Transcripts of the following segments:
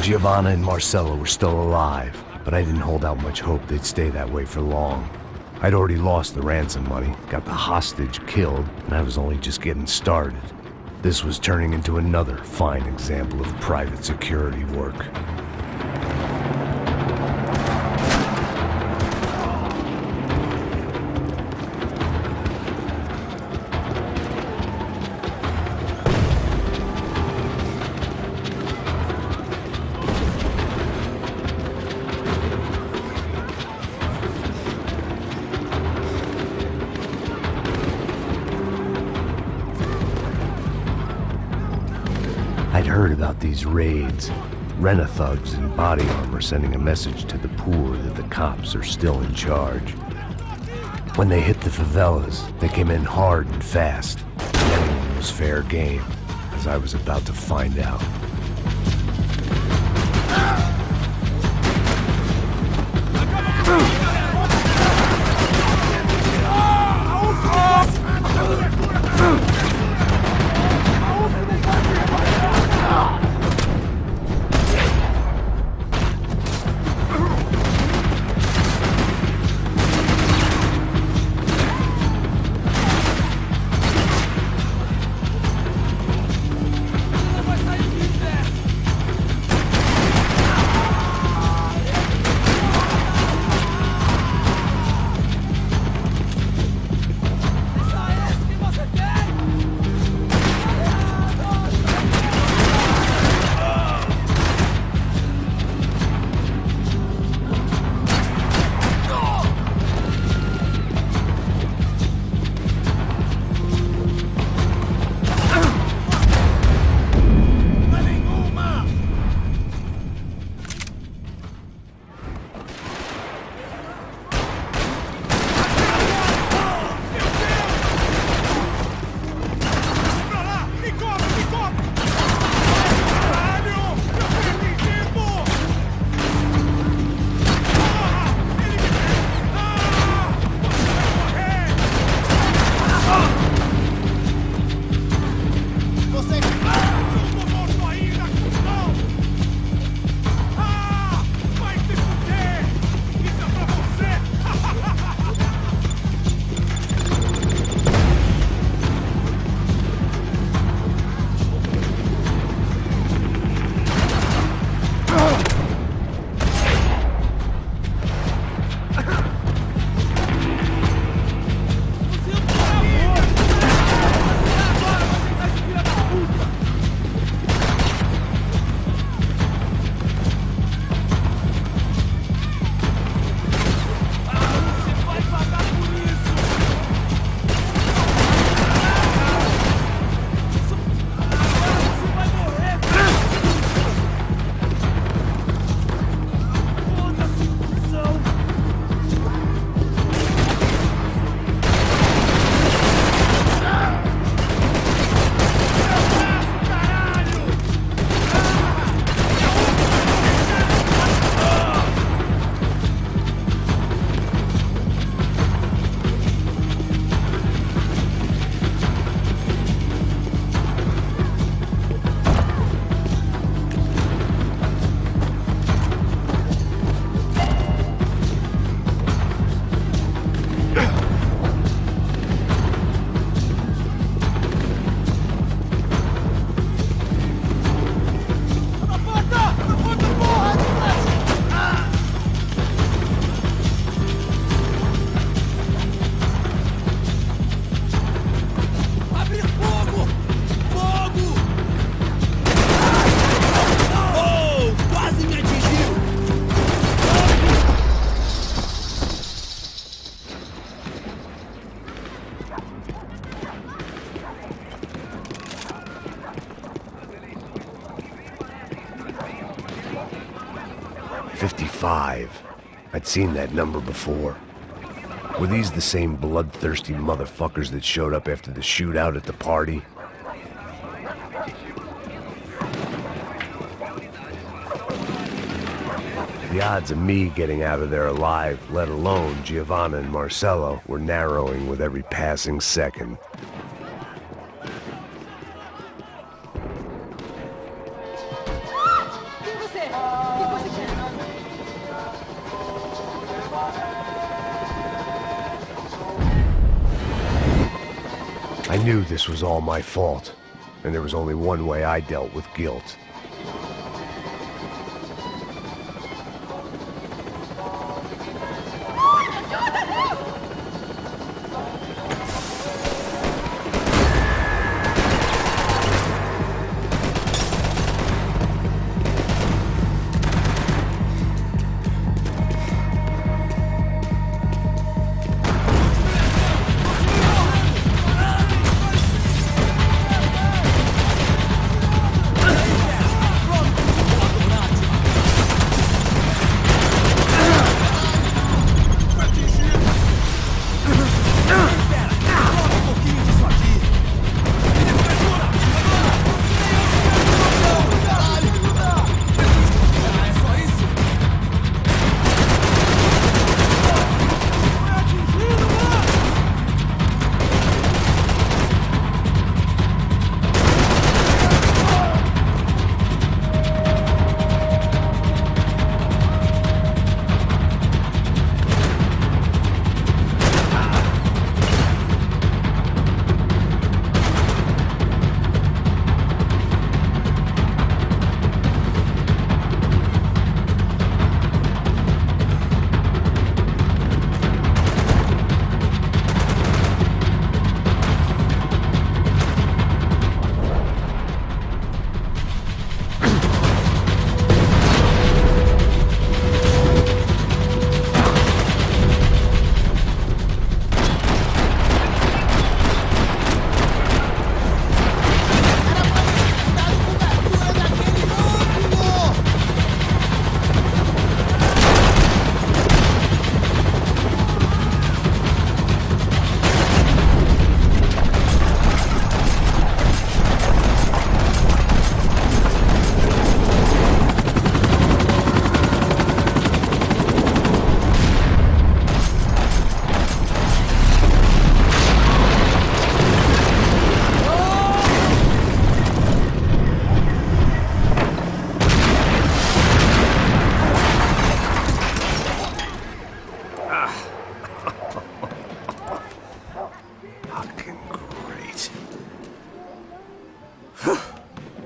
Giovanna and Marcello were still alive, but I didn't hold out much hope they'd stay that way for long. I'd already lost the ransom money, got the hostage killed, and I was only just getting started. This was turning into another fine example of private security work. I'd heard about these raids. Rent-a-thugs in body armor sending a message to the poor that the cops are still in charge. When they hit the favelas, they came in hard and fast. And anyone was fair game, as I was about to find out. I'd seen that number before. Were these the same bloodthirsty motherfuckers that showed up after the shootout at the party? The odds of me getting out of there alive, let alone Giovanna and Marcello, were narrowing with every passing second. Quem você I knew this was all my fault, and there was only one way I dealt with guilt.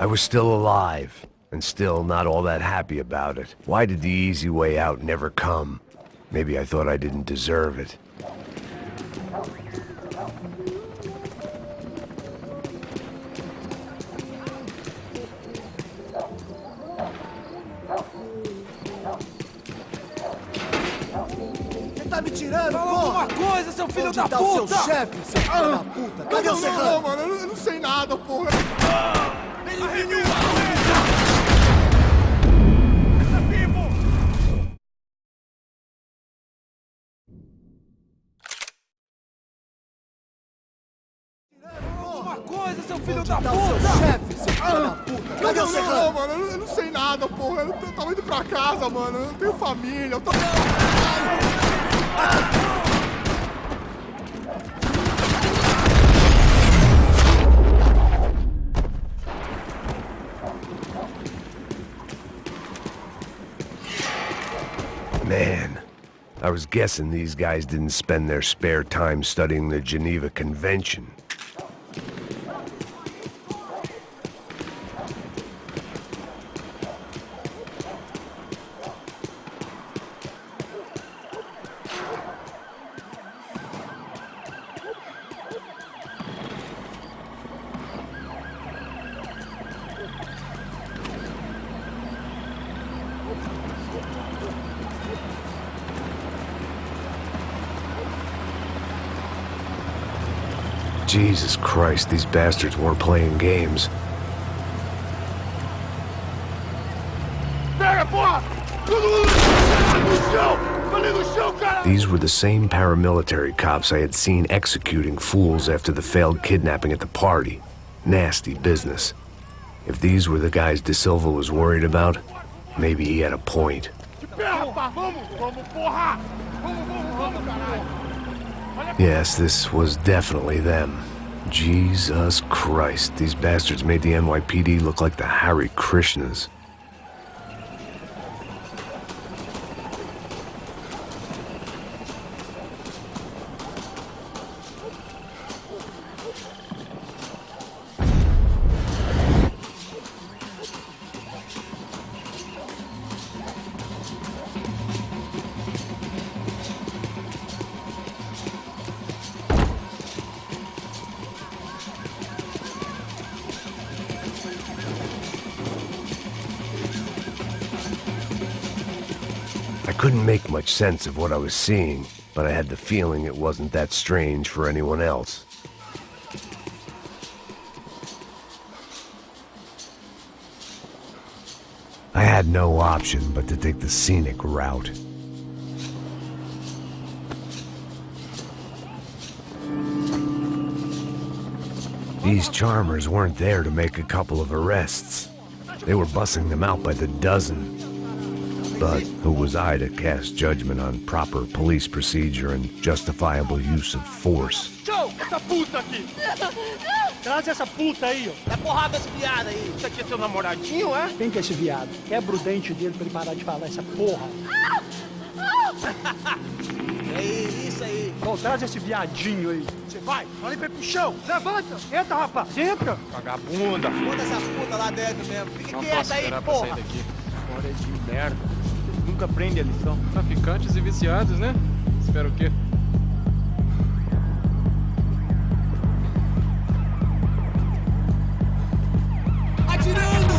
I was still alive, and still not all that happy about it. Why did the easy way out never come? Maybe I thought I didn't deserve it. Você tá me tirando, Fala alguma coisa, seu filho da puta! O seu chefe, seu filho da puta! Cadê o Serrano? Não, mano, eu não sei nada, porra. Ele viu! Alguma coisa, seu filho da puta! O seu chefe, seu filho da puta! Cadê o Não, Serrano? mano, eu não sei nada, porra. Eu tava indo pra casa, mano. Eu não tenho família, eu tô... Man, I was guessing these guys didn't spend their spare time studying the Geneva Convention. Jesus Christ, these bastards weren't playing games. These were the same paramilitary cops I had seen executing fools after the failed kidnapping at the party. Nasty business. If these were the guys De Silva was worried about, maybe he had a point. Yes, this was definitely them. Jesus Christ, these bastards made the NYPD look like the Hare Krishnas. couldn't make much sense of what I was seeing, but I had the feeling it wasn't that strange for anyone else. I had no option but to take the scenic route. These charmers weren't there to make a couple of arrests. They were bussing them out by the dozen. But who was I to cast judgment on proper police procedure and justifiable use of force? Tchau, essa puta aqui! Traz essa puta aí, ó. Dá porrada esse viado aí. Isso aqui é teu namoradinho, é? Quem que é esse viado? Quebra o dente dele pra ele parar de falar essa porra. É isso aí. Bom, traz esse viadinho aí. Você vai, olha pra ir pro chão. Levanta. Entra, rapaz. Entra. Vagabunda. Bota essa puta lá dentro mesmo. Fica quieta aí, porra. Sair daqui. Hora de merda. Vocês nunca aprendem a lição. Traficantes e viciados, né? Espero o quê? Atirando!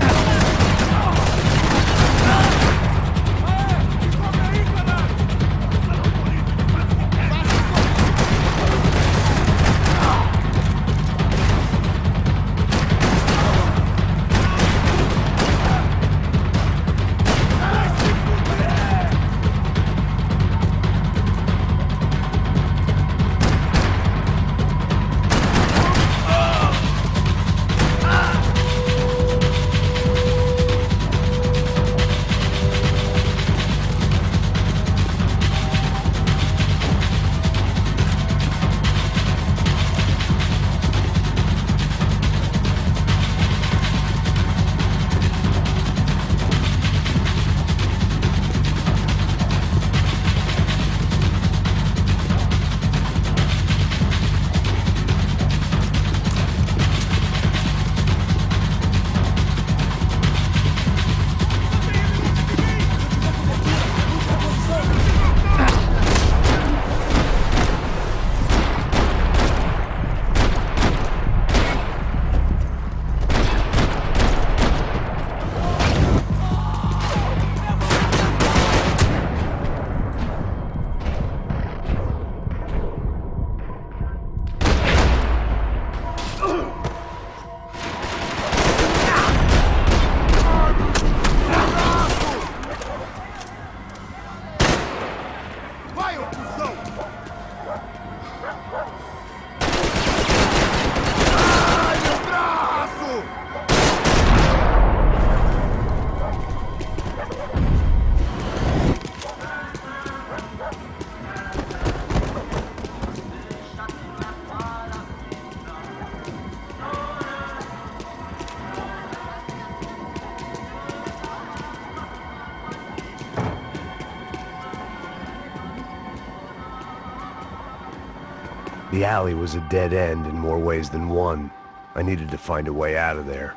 The alley was a dead end in more ways than one. I needed to find a way out of there.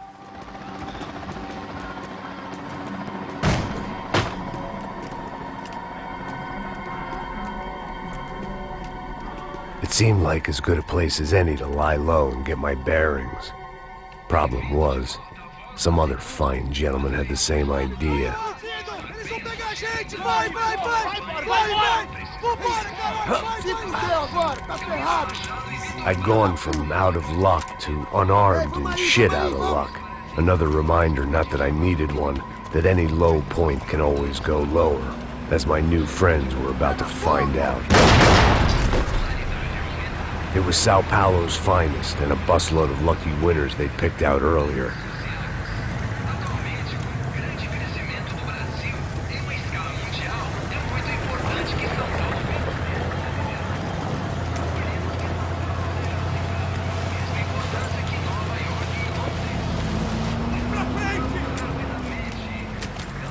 It seemed like as good a place as any to lie low and get my bearings. Problem was, some other fine gentleman had the same idea. Eles vão pegar a gente! Vai, vai, vai! Vai, vai! Vambora, caralho! Se fudeu agora, tá ferrado! I'd gone from out of luck to unarmed and shit out of luck. Another reminder, not that I needed one, that any low point can always go lower, as my new friends were about to find out. It was Sao Paulo's finest and a busload of lucky winners they'd picked out earlier.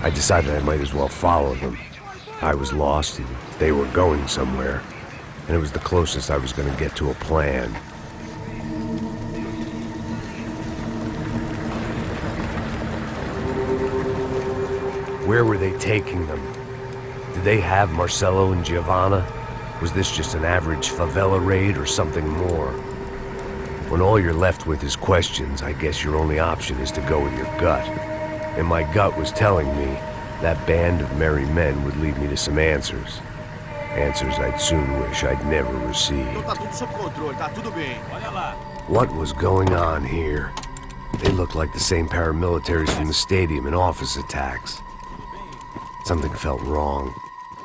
I decided I might as well follow them. I was lost and they were going somewhere, and it was the closest I was going to get to a plan. Where were they taking them? Did they have Marcelo and Giovanna? Was this just an average favela raid or something more? When all you're left with is questions, I guess your only option is to go with your gut. And my gut was telling me That band of merry men would lead me to some answers. Answers I'd soon wish I'd never received. Tá tudo sob controle, tá tudo bem. Olha lá. What was going on here? They looked like the same paramilitaries from the stadium in office attacks. Something felt wrong.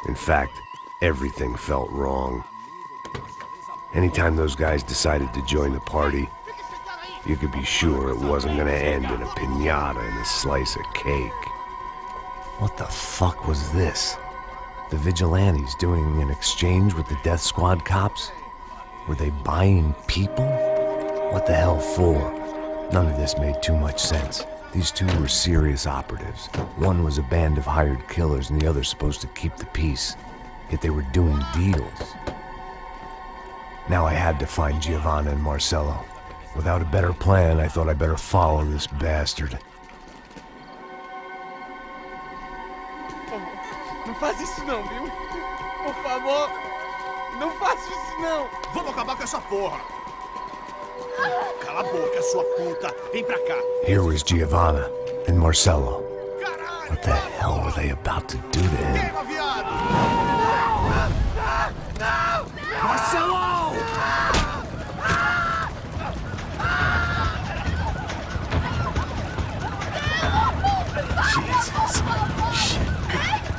In fact, everything felt wrong. Anytime those guys decided to join the party, you could be sure it wasn't gonna end in a piñata and a slice of cake. What the fuck was this? The vigilantes doing an exchange with the death squad cops? Were they buying people? What the hell for? None of this made too much sense. These two were serious operatives. One was a band of hired killers and the other supposed to keep the peace. Yet they were doing deals. Now I had to find Giovanna and Marcello. Without a better plan, I thought I'd better follow this bastard. Não faz isso não, viu? Por favor, não faça isso não. Vamos acabar com essa porra. Cala a boca, sua puta. Vem pra cá. Here was Giovanna and Marcello. What the hell were they about to do to him? Queima, viado. Marcello! Jesus. Shit.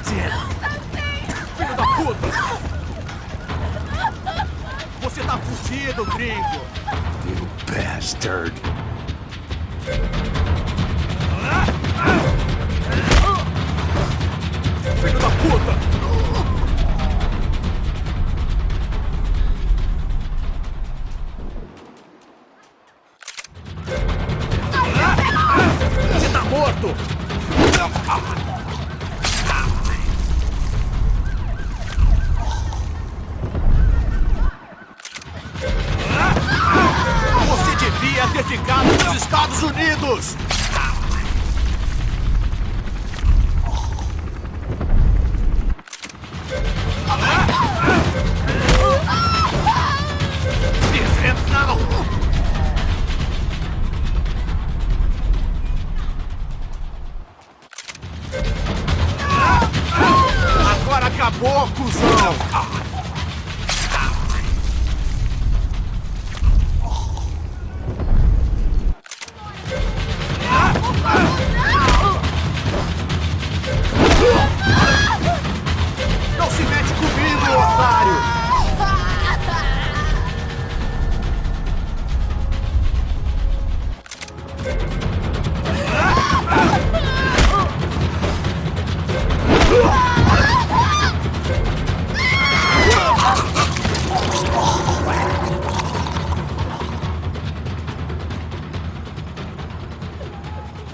Damn. Filho da puta. Você tá fudido, gringo. You bastard. Filho da puta. Você tá morto. Você devia ter ficado nos Estados Unidos! These hands now! Agora acabou, cuzão! Não se mete comigo, otário!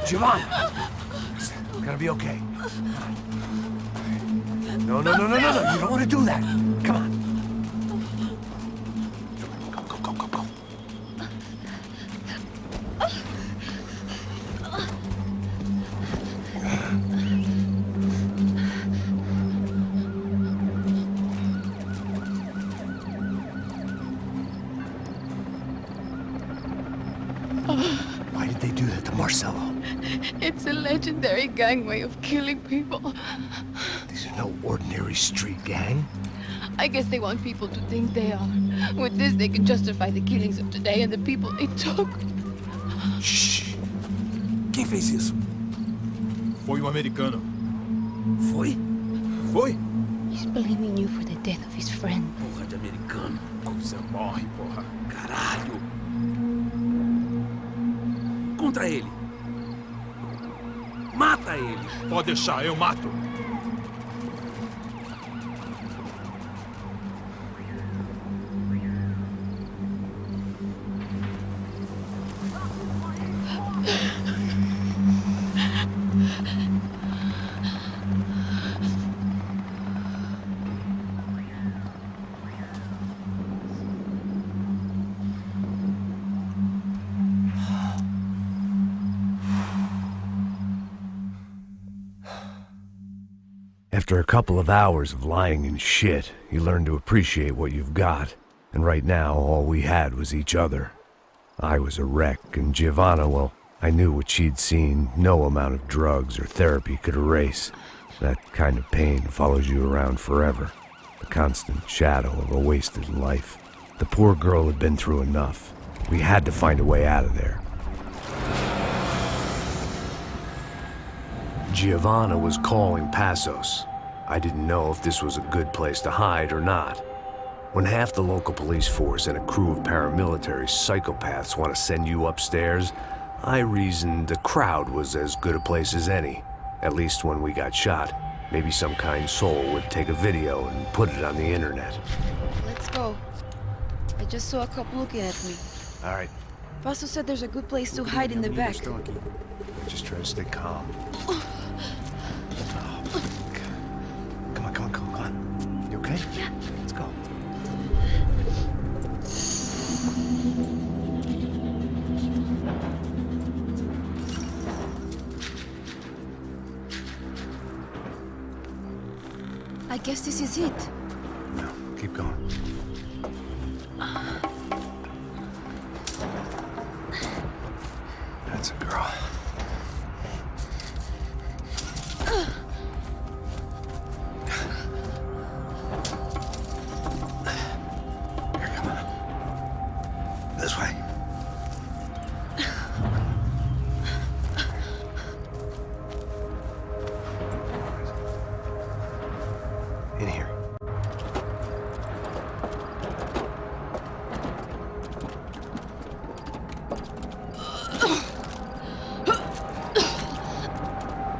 Giovanna! It's gonna be okay. No. You don't want to do that. Come on. Go. Why did they do that to Marcello? It's a legendary gang way of killing people. These are no ordinary street gang. I guess they want people to think they are. With this, they can justify the killings of today and the people they took. Shh. Quem fez isso? Foi um americano. Foi? Foi? He's blaming you for the death of his friend. Porra de americano. Como você morre, porra. Caralho. Contra ele. Mata ele. Pode deixar, eu mato. After a couple of hours of lying in shit, you learn to appreciate what you've got. And right now, all we had was each other. I was a wreck, and Giovanna, well, I knew what she'd seen no amount of drugs or therapy could erase. That kind of pain follows you around forever. The constant shadow of a wasted life. The poor girl had been through enough. We had to find a way out of there. Giovanna was calling Passos. I didn't know if this was a good place to hide or not. When half the local police force and a crew of paramilitary psychopaths want to send you upstairs, I reasoned the crowd was as good a place as any. At least when we got shot, maybe some kind soul would take a video and put it on the internet. Let's go. I just saw a cop looking at me. All right, Paso said there's a good place to hide in the back. just try to stay calm. Come on. You okay? Yeah. Let's go. I guess this is it. No, keep going. That's a girl. Here, come on. This way. In here.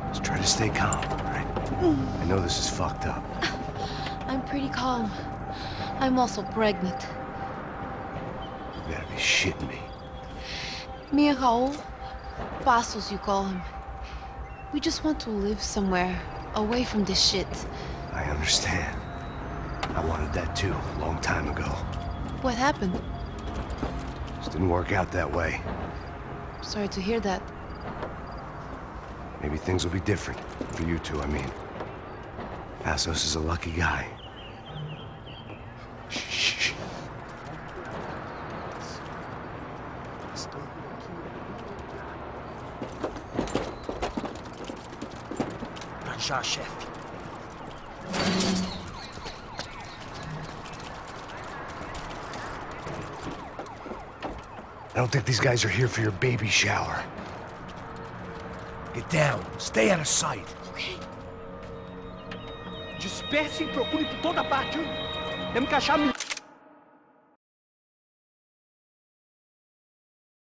Just try to stay calm, all right? I know this is fucked up. I'm pretty calm. I'm also pregnant. You gotta be shitting me. Me and Raul, Passos you call him. We just want to live somewhere, away from this shit. I understand. I wanted that too, a long time ago. What happened? Just didn't work out that way. Sorry to hear that. Maybe things will be different. For you two, I mean. Passos is a lucky guy. Shh. Já, chefe. I don't think these guys are here for your baby shower. Get down. Stay out of sight. Okay. Disperse e procure por toda parte. Temos que achar a menina.